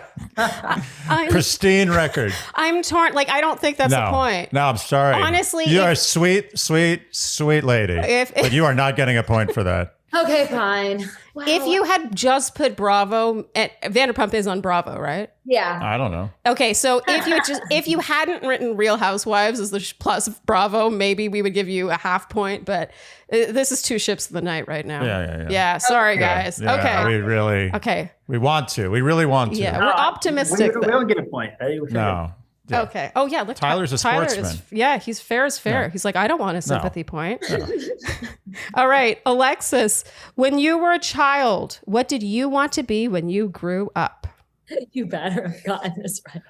I'm,
Pristine record.
I'm torn. Like, I don't think that's
no,
the point.
No, I'm sorry.
Honestly,
you are
if-
a sweet lady.
If-
but you are not getting a point for that.
Okay, fine. Wow.
If you had just put Bravo, Vanderpump is on Bravo, right?
Yeah.
I don't know.
Okay, so if you hadn't written Real Housewives as the plus Bravo, maybe we would give you a half point. But this is two ships of the night right now.
Yeah.
Sorry, guys.
Yeah,
okay.
We really.
Okay.
We want to. We really want to.
Yeah, we're optimistic.
We don't get a point.
No. Yeah.
Okay. Oh yeah. Look,
Tyler's a sportsman.
He's fair as fair.
Yeah.
He's like, I don't want a sympathy point.
No.
All right, Alexis. When you were a child, what did you want to be when you grew up?
You better have gotten this right.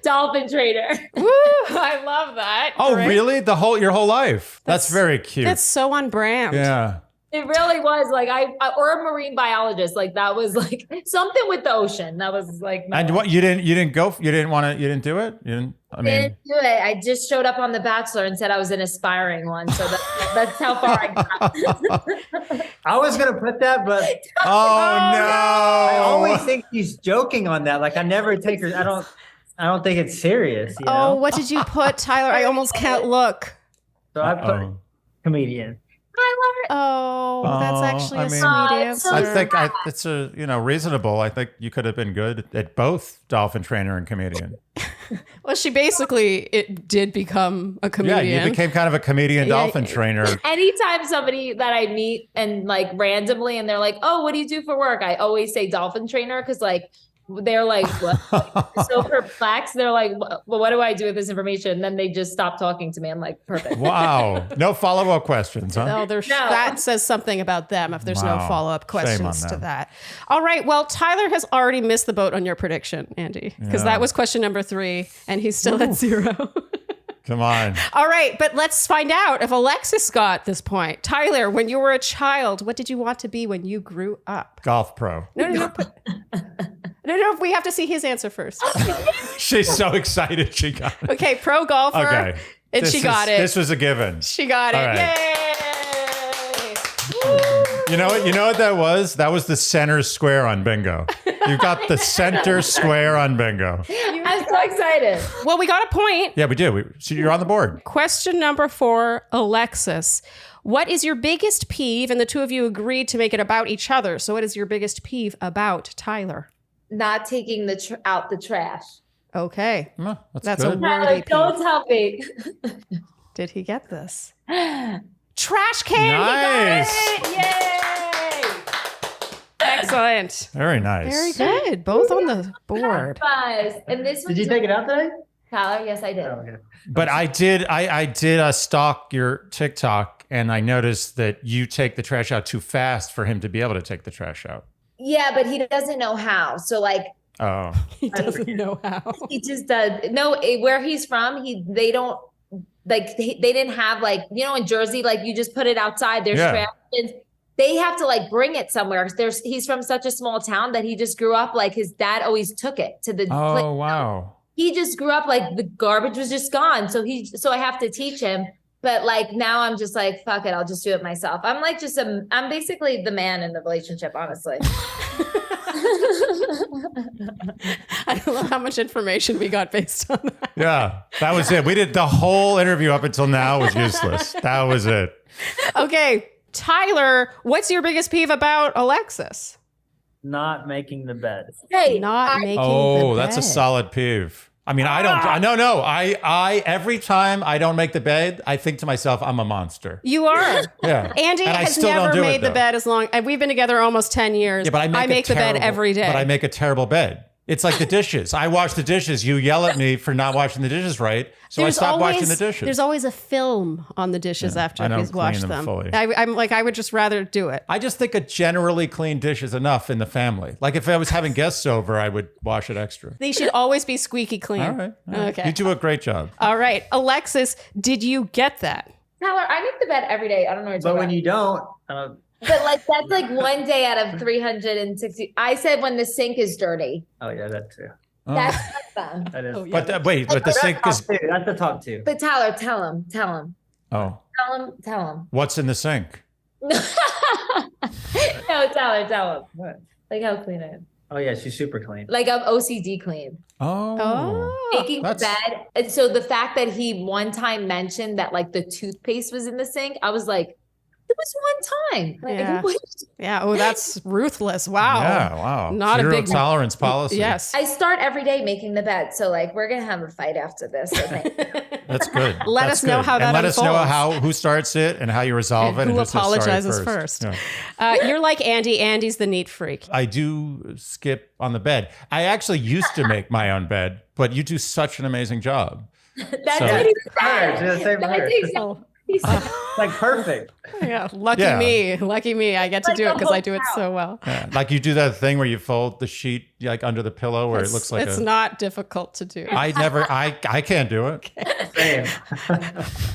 Dolphin trainer.
Woo! I love that.
Oh,
Great.
really? Your whole life? That's very cute.
That's so on brand.
Yeah.
It really was like or a marine biologist. Like that was like something with the ocean. That was like.
And what you didn't do it? You didn't do it?
I didn't do it. I just showed up on The Bachelor and said I was an aspiring one. So that's how far I got.
I was gonna put that, but
Oh,
I
no.
always think she's joking on that. Like I never take her. I don't think it's serious. You know?
Oh, what did you put, Tyler? I almost can't look.
So I put comedian.
Oh, that's actually a sweet answer.
I think it's reasonable. I think you could have been good at both dolphin trainer and comedian.
Well, it did become a
Yeah,
comedian.
you became kind of a comedian dolphin trainer.
Anytime somebody that I meet and like randomly and they're like, oh, what do you do for work? I always say dolphin trainer because like they're like, what? So perplexed. They're like, well, what do I do with this information? And then they just stop talking to me. I'm like, perfect.
Wow. No follow-up questions, huh?
No, that says something about them if there's no
Wow.
follow-up questions
Shame on
to
them.
that. All right. Well, Tyler has already missed the boat on your prediction, Andy, because that was question number 3, and he's still at 0.
Come on.
All right. But let's find out if Alexis got this point. Tyler, when you were a child, what did you want to be when you grew up?
Golf pro.
No. No, we have to see his answer first.
She's so excited she got it.
Okay, pro golfer.
Okay.
And she got it.
This was a given.
She got it.
All right.
Yay!
You know what that was? That was the center square on bingo. You got the center square on bingo.
I'm so excited.
Well, we got a point.
Yeah, we did. So you're on the board.
Question number 4, Alexis. What is your biggest peeve? And the two of you agreed to make it about each other. So what is your biggest peeve about Tyler?
Not taking out the trash.
Okay.
That's
a
good.
worthy peeve.
Don't tell me.
Did he get this? Trash can.
Nice.
He got it. Yay. Excellent.
Very nice.
Very good. Both on the board.
And this was
Did you take it out today?
Tyler? Yes, I did.
Oh, okay.
But I did stalk your TikTok, and I noticed that you take the trash out too fast for him to be able to take the trash out.
Yeah, but he doesn't know how. So like
Oh.
He doesn't know how.
he just does. No, where he's from, they don't like they didn't have like, in Jersey, like you just put it outside. There's trash bins. They have to like bring it somewhere. He's from such a small town that he just grew up like his dad always took it to the place.
Oh, wow.
He just grew up like the garbage was just gone. So I have to teach him. But like now I'm just like, fuck it, I'll just do it myself. I'm like I'm basically the man in the relationship, honestly.
I don't know how much information we got based on that.
Yeah, that was it. We did the whole interview up until now was useless. That was it.
Okay, Tyler, what's your biggest peeve about Alexis?
Not making the bed.
Hey,
Not making the
Oh, that's a
bed.
solid peeve. I mean, I don't. No. I every time I don't make the bed, I think to myself, I'm a monster.
You are.
Yeah.
Andy
And I
has
still don't
never
do it,
made the
though.
bed as long. And we've been together almost 10 years.
Yeah, but I make
the bed every day.
But I make a terrible bed. It's like the dishes. I wash the dishes. You yell at me for not washing the dishes right. So I stop washing the dishes.
There's always a film on the dishes after
I don't
he's washed
clean
them.
them fully.
I'm like, I would just rather do it.
I just think a generally clean dish is enough in the family. Like if I was having guests over, I would wash it extra.
They should always be squeaky clean.
All right.
Okay.
You do a great job.
All right. Alexis, did you get that?
Tyler, I make the bed every day. I don't know what you're
But
talking
when
about.
you don't,
But like that's like one day out of 360. I said when the sink is dirty.
oh yeah, that too.
That's not fun.
That is.
Oh, yeah.
But wait, but the sink
Top
is.
two. That's the top 2.
But Tyler, tell him.
Oh,
Tell him.
what's in the sink?
No, Tyler, tell him.
What?
Like how clean I am.
Oh yeah, she's super clean.
Like I'm OCD clean.
Oh.
Making the
That's-
bed. And so the fact that he one time mentioned that like the toothpaste was in the sink, I was like, It was one time. Like,
Yeah.
what-
Yeah. Oh, that's ruthless. Wow.
Yeah, wow.
Not a
Zero
big
tolerance policy.
Yes.
I start every day making the bed. So like, we're going to have a fight after this. I think.
That's good.
Let
That's
us know
good.
how that
and let us know
unfolds.
who starts it and how you resolve
And
it.
who
who says sorry
apologizes first.
Yeah.
You're like Andy. Andy's the neat freak.
I do skip on the bed. I actually used to make my own bed, but you do such an amazing job.
That's
So-
what he
Her,
said.
the same
That's
her.
exactly. He said.
Like perfect.
Yeah. Lucky
Yeah.
me. Lucky me. I get to
Like
do it
a
because I do it
hotel.
so well.
Yeah. Like you do that thing where you fold the sheet like under the pillow where it looks like
it's not difficult to do.
I can't do it.
Same.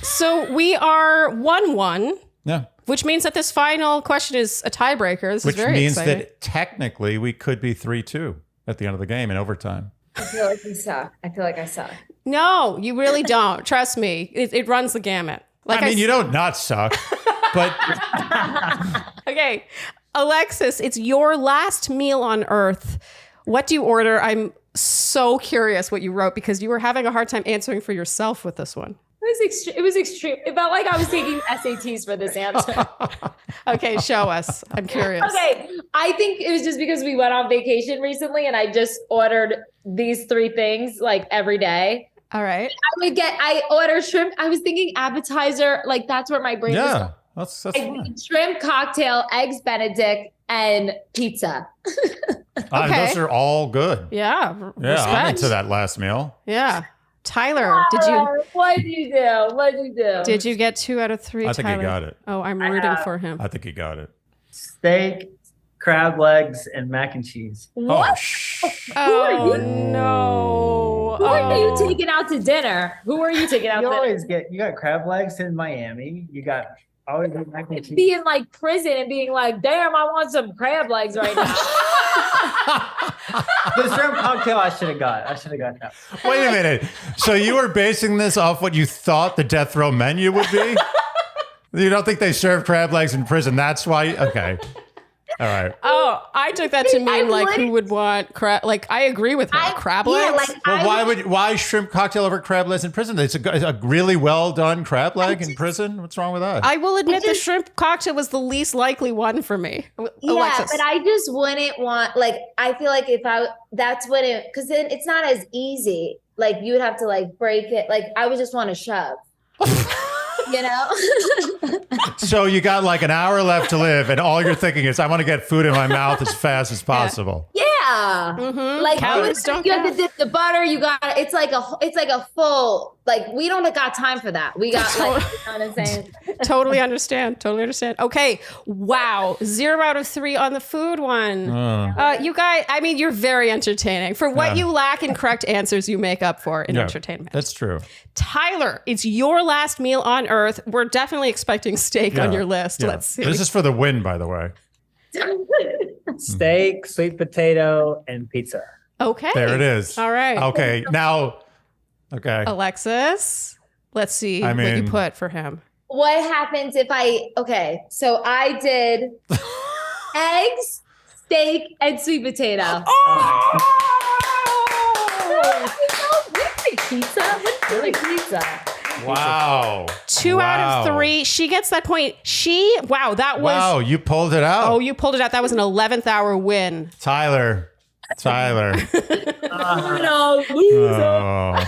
So we are 1-1,
Yeah.
which means that this final question is a tiebreaker. This
Which
is very
means
exciting.
that technically we could be 3-2 at the end of the game in overtime.
I feel like we suck. I feel like I suck.
No, you really don't. Trust me. It runs the gamut. Like
I mean,
s-
you don't not suck, but
Okay. Alexis, it's your last meal on earth. What do you order? I'm so curious what you wrote because you were having a hard time answering for yourself with this one.
It was extreme. It felt like I was taking SATs for this answer.
Okay, show us. I'm curious.
Okay, I think it was just because we went on vacation recently and I just ordered these 3 things like every day.
All right.
I order shrimp. I was thinking appetizer. Like that's where my brain was.
yeah, that's
I
fine.
think shrimp cocktail, eggs Benedict, and pizza.
Okay.
Those are all good.
Yeah.
Yeah,
Respect.
I'm into that last meal.
Yeah. Tyler,
What'd you do? What'd you do?
did you get 2 out of 3?
I think
Tyler?
he got it.
Oh, I'm rooting for him.
I think he got it.
Steak, crab legs, and mac and cheese.
What?
Oh, shh.
Oh
you?
no.
Who are you
Oh.
taking out to dinner? Who are you taking out
You
to dinner?
always get, you got crab legs in Miami. You got always get mac and cheese.
Be in like prison and being like, damn, I want some crab legs right now.
The shrimp cocktail I should have got. That.
Wait a minute. So you were basing this off what you thought the death row menu would be? You don't think they serve crab legs in prison? That's why? Okay. All right.
Oh, I took that to
I
mean like who
wouldn't-
would want crab. Like I agree with her. Crab
yeah,
legs.
like,
Well, why shrimp cocktail over crab legs in prison? It's a really well done crab leg in prison. What's wrong with that?
I will admit the
just-
shrimp cocktail was the least likely one for me.
Yeah,
Alexis.
but I just wouldn't want, like, I feel like that's what it, because then it's not as easy. Like, you would have to, like, break it. Like, I would just want to shove. You know?
So you got like an hour left to live, and all you're thinking is, I want to get food in my mouth as fast as possible.
Yeah.
Mhm.
Like
Calories don't
you have
count.
to dip the butter. You got it's like a full, like, we don't got time for that. We got like, you know what I'm saying?
Totally understand. Totally understand. Okay. Wow. 0 out of 3 on the food one. You guys, I mean, you're very entertaining. For what
Yeah.
you lack in correct answers, you make up for in
Yeah,
entertainment.
That's true.
Tyler, it's your last meal on earth. We're definitely expecting steak on
Yeah,
your list.
yeah.
Let's see.
This is for the win, by the way.
Steak, sweet potato, and pizza.
Okay.
There it is.
All right.
Okay. Now, okay.
Alexis, let's see
I
what you
mean-
put for him.
What happens if so I did eggs, steak, and sweet potato. Pizza? What's really pizza?
Wow.
2 out of
Wow.
3. She gets that point. That was.
Wow, you pulled it out.
Oh, you pulled it out. That was an 11th hour win.
Tyler.
No,
Oh.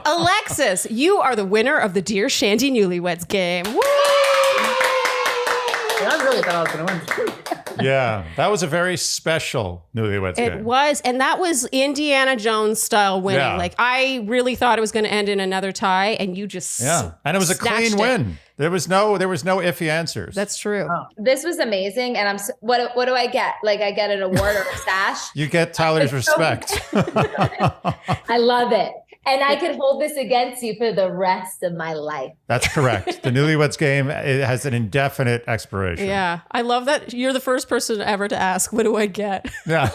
Alexis, you are the winner of the Dear Shandy Newlyweds Game. Woo!
I really thought I was going to win.
Yeah, that was a very special Newlyweds
It
game.
was, and that was Indiana Jones style winning.
Yeah.
Like I really thought it was going to end in another tie, and you just
Yeah, and it was a
snatched
clean
it.
win. There was no iffy answers.
That's true.
this was amazing, and what do I get? Like, I get an award or a sash?
You get Tyler's respect.
I love it, and I could hold this against you for the rest of my life.
That's correct. The Newlyweds Game, it has an indefinite expiration.
Yeah, I love that you're the first person ever to ask, "What do I get?"
Yeah.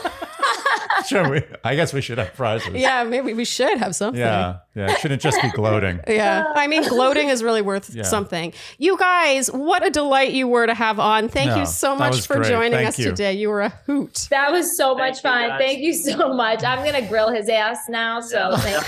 Sure. I guess we should have prizes.
Yeah, maybe we should have something.
Yeah. Yeah. It shouldn't just be gloating.
Yeah. I mean, gloating is really worth
Yeah.
something. You guys, what a delight you were to have on. Thank
Yeah,
you so
that
much
was
for
great.
joining
Thank
us
you.
today. You were a hoot.
That was so much
you,
fun.
guys.
Thank you so much. I'm gonna grill his ass now. So thank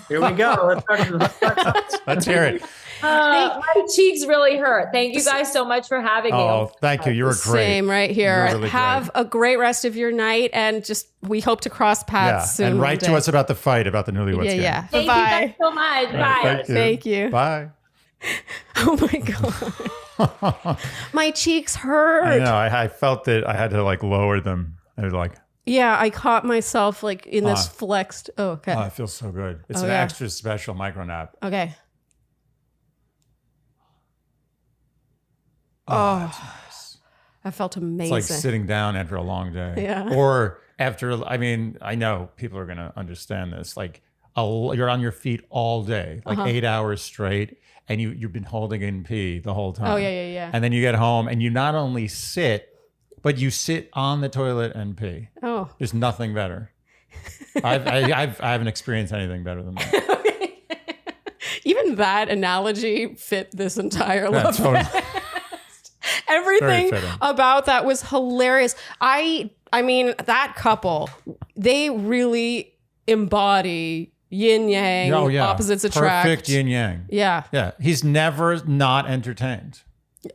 Here we go. Let's start.
Let's hear it.
My cheeks really hurt. Thank you guys so much for having me.
Oh, thank you. You were great.
Same right here.
You were really
Have a great rest of your night, and just we hope to cross paths soon.
And write to us about the fight, about the Newlyweds Game.
Yeah.
Thank
Bye.
you guys so much. Bye.
Thank you.
Bye.
Oh my God. My cheeks hurt.
I know. I felt that I had to like lower them. I was like,
yeah, I caught myself like in this flexed. Oh, okay.
oh, it feels so good. It's an extra special micro nap.
Okay.
Oh, that's nice.
That felt amazing.
It's like sitting down after a long day.
Yeah.
Or after, I mean, I know people are going to understand this. Like you're on your feet all day, like 8 hours straight, and you've been holding in pee the whole time.
Oh, yeah.
And then you get home and you not only sit, but you sit on the toilet and pee.
Oh.
There's nothing better. I haven't experienced anything better than that.
Even that analogy fit this entire love
Totally.
Everything
Very fitting.
about that was hilarious. I mean, that couple, they really embody yin yang, opposites attract.
Perfect yin yang.
Yeah.
Yeah. He's never not entertained.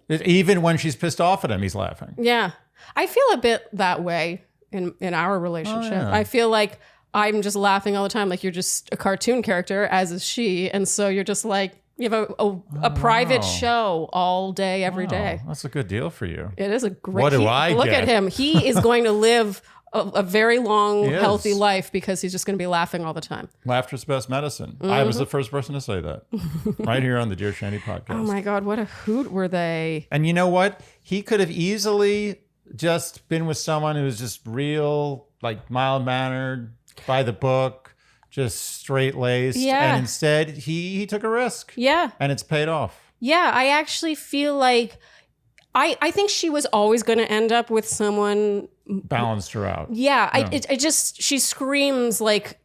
Even when she's pissed off at him, he's laughing.
Yeah. I feel a bit that way in our relationship.
Oh, yeah.
I feel like I'm just laughing all the time. Like you're just a cartoon character, as is she. And so you're just like, you have a private show all day, every day.
That's a good deal for you.
It is a great.
What do I
look
get?
at him? He is going to live a very long,
He is.
healthy life because he's just going to be laughing all the time.
Laughter's best medicine. I was the first person to say that. Right here on the Dear Shandy podcast.
Oh my God, what a hoot were they?
And you know what? He could have easily just been with someone who's just real, like mild-mannered, by the book, just straight-laced.
Yeah.
And instead, he took a risk.
Yeah.
And it's paid off.
Yeah, I actually feel like I think she was always going to end up with someone.
Balanced her out.
Yeah, I just, she screams like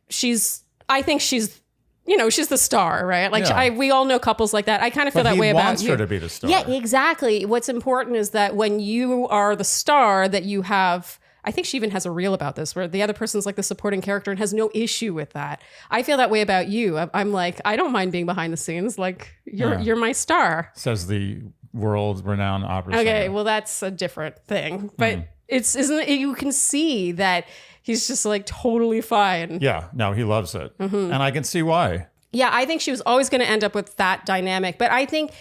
I think she's the star, right? Like
Yeah.
we all know couples like that. I kind of feel
But
that way
he
about
wants
you.
her to be the star.
Yeah, exactly. What's important is that when you are the star, that you have, I think she even has a reel about this where the other person's like the supporting character and has no issue with that. I feel that way about you. I'm like, I don't mind being behind the scenes. Like you're my star.
Says the world-renowned opera singer.
Okay, well that's a different thing. But you can see that he's just like totally fine.
Yeah, no, he loves it. And I can see why.
Yeah, I think she was always going to end up with that dynamic. But I think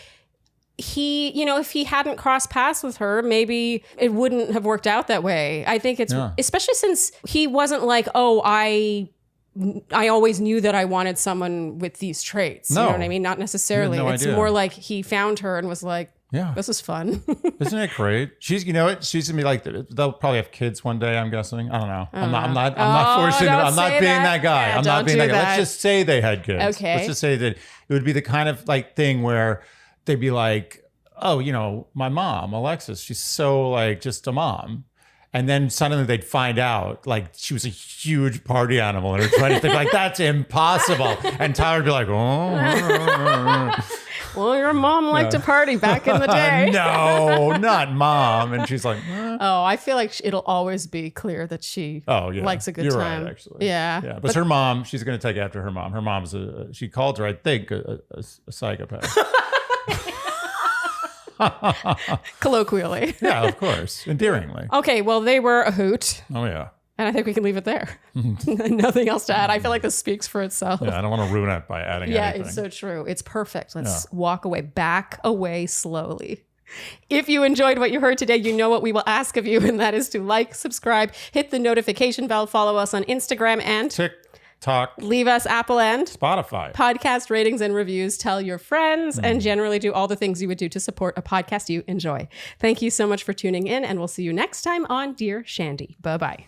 he, if he hadn't crossed paths with her, maybe it wouldn't have worked out that way. I think it's, especially since he wasn't like, oh, I always knew that I wanted someone with these traits.
No.
You know what I mean? Not necessarily.
You had no
It's
idea.
more like he found her and was like,
Yeah.
this is fun.
Isn't it great? She's, you know what? She's gonna be like, they'll probably have kids one day. I'm guessing. I don't know. I'm not forcing it.
don't
I'm not
say
being
that.
that guy.
Yeah,
I'm not
don't
being
do
that guy.
that.
Let's just say they had kids.
Okay.
Let's just say that it would be the kind of like thing where they'd be like, oh, my mom, Alexis, she's so like just a mom. And then suddenly they'd find out like she was a huge party animal in her 20s. They'd be like, that's impossible. And Tyler'd be like, oh.
Well, your mom liked to party back in the day.
No, not mom. And she's like,
Oh, I feel like it'll always be clear that she likes a good
You're
time.
right, actually.
Yeah.
Yeah. But her mom, she's going to take after her mom. Her mom's she called her, I think, a psychopath.
Colloquially.
Yeah, of course. Endearingly.
Okay, well, they were a hoot.
Oh, yeah.
And I think we can leave it there. Nothing else to add. I feel like this speaks for itself.
Yeah, I don't want to ruin it by adding anything.
It's so true. It's perfect. Let's walk away. Back away slowly. If you enjoyed what you heard today, you know what we will ask of you, and that is to like, subscribe, hit the notification bell, follow us on Instagram, and
TikTok,
leave us Apple and
Spotify
podcast ratings and reviews. Tell your friends and generally do all the things you would do to support a podcast you enjoy. Thank you so much for tuning in, and we'll see you next time on Dear Shandy. Bye-bye.